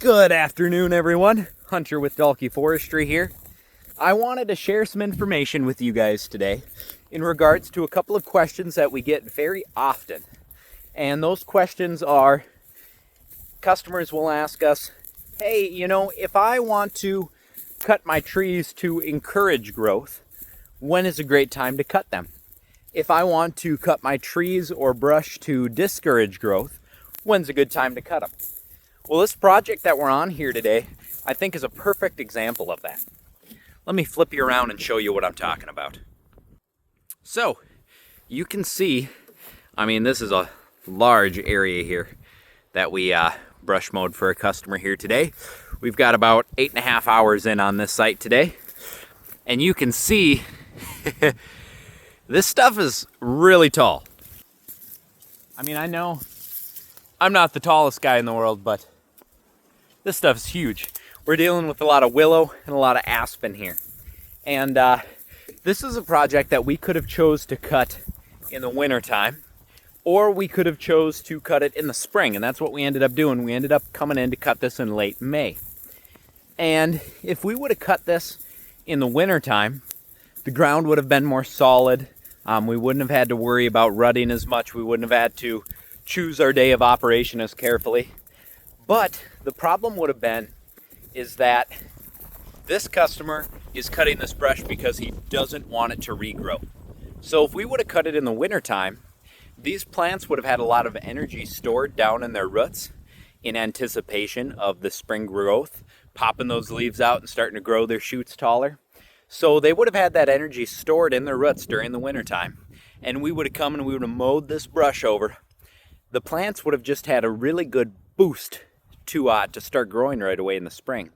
Good afternoon, everyone. Hunter with Dalkey Forestry here. I wanted to share some information with you guys today in regards to a couple of questions that we get very often. And those questions are, customers will ask us, hey, if I want to cut my trees to encourage growth, when is a great time to cut them? If I want to cut my trees or brush to discourage growth, when's a good time to cut them? Well, this project that we're on here today, I think is a perfect example of that. Let me flip you around and show you what I'm talking about. So, you can see, this is a large area here that we brush mowed for a customer here today. We've got about 8.5 hours in on this site today. And you can see, this stuff is really tall. I know I'm not the tallest guy in the world, but this stuff is huge. We're dealing with a lot of willow and a lot of aspen here. And this is a project that we could have chose to cut in the winter time, or we could have chose to cut it in the spring, and that's what we ended up doing. We ended up coming in to cut this in late May. And if we would have cut this in the winter time, the ground would have been more solid. We wouldn't have had to worry about rutting as much. We wouldn't have had to choose our day of operation as carefully. But the problem would have been is that this customer is cutting this brush because he doesn't want it to regrow. So if we would have cut it in the winter time, these plants would have had a lot of energy stored down in their roots in anticipation of the spring growth, popping those leaves out and starting to grow their shoots taller. So they would have had that energy stored in their roots during the winter time. And we would have come and we would have mowed this brush over. The plants would have just had a really good boost to start growing right away in the spring.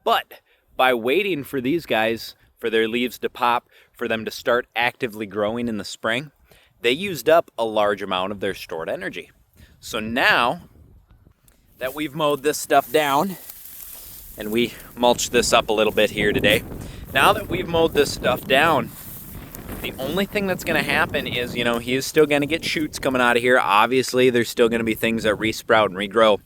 But by waiting for these guys, for their leaves to pop, for them to start actively growing in the spring, they used up a large amount of their stored energy. So now that we've mowed this stuff down, and we mulched this up a little bit here today, now that we've mowed this stuff down, the only thing that's going to happen is, he is still going to get shoots coming out of here. Obviously, there's still going to be things that resprout and regrow.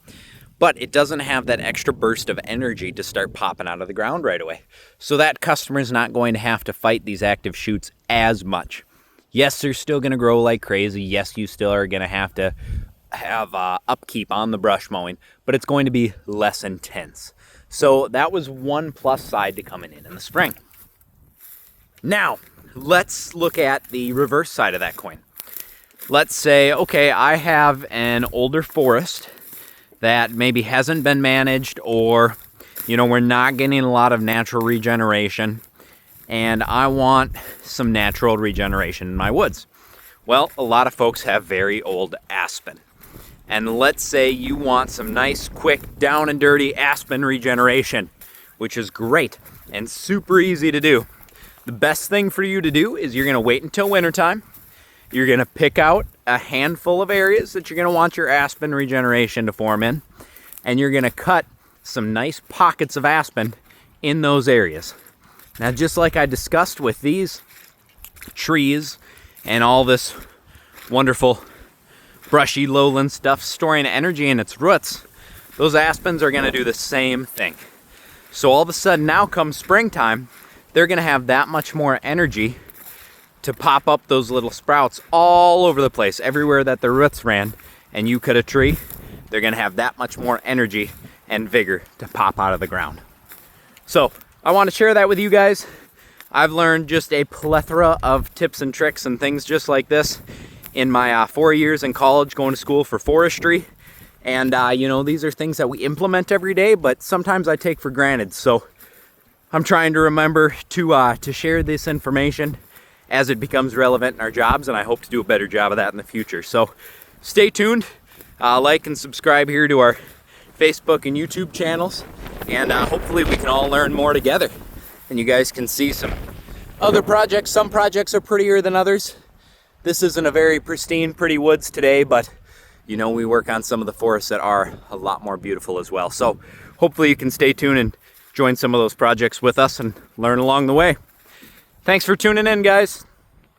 But it doesn't have that extra burst of energy to start popping out of the ground right away. So that customer is not going to have to fight these active shoots as much. Yes, they're still going to grow like crazy. Yes, you still are going to have upkeep on the brush mowing, but it's going to be less intense. So that was one plus side to coming in the spring. Now, let's look at the reverse side of that coin. Let's say, okay, I have an older forest that maybe hasn't been managed, or we're not getting a lot of natural regeneration, and I want some natural regeneration in my woods. Well, a lot of folks have very old aspen, and let's say you want some nice, quick, down and dirty aspen regeneration, which is great and super easy to do. The best thing for you to do is you're going to wait until wintertime. You're going to pick out a handful of areas that you're going to want your aspen regeneration to form in, and you're going to cut some nice pockets of aspen in those areas. Now, just like I discussed with these trees and all this wonderful brushy lowland stuff storing energy in its roots, those aspens are going to do the same thing. So all of a sudden, now comes springtime, they're going to have that much more energy to pop up those little sprouts all over the place, everywhere that their roots ran. And you cut a tree, they're going to have that much more energy and vigor to pop out of the ground. So I want to share that with you guys. I've learned just a plethora of tips and tricks and things just like this in my 4 years in college going to school for forestry. And these are things that we implement every day, but sometimes I take for granted. So I'm trying to remember to share this information as it becomes relevant in our jobs, and I hope to do a better job of that in the future. So stay tuned, like and subscribe here to our Facebook and YouTube channels, and hopefully we can all learn more together. And you guys can see some other projects. Some projects are prettier than others. This isn't a very pristine, pretty woods today, but we work on some of the forests that are a lot more beautiful as well. So hopefully you can stay tuned and join some of those projects with us and learn along the way. Thanks for tuning in, guys.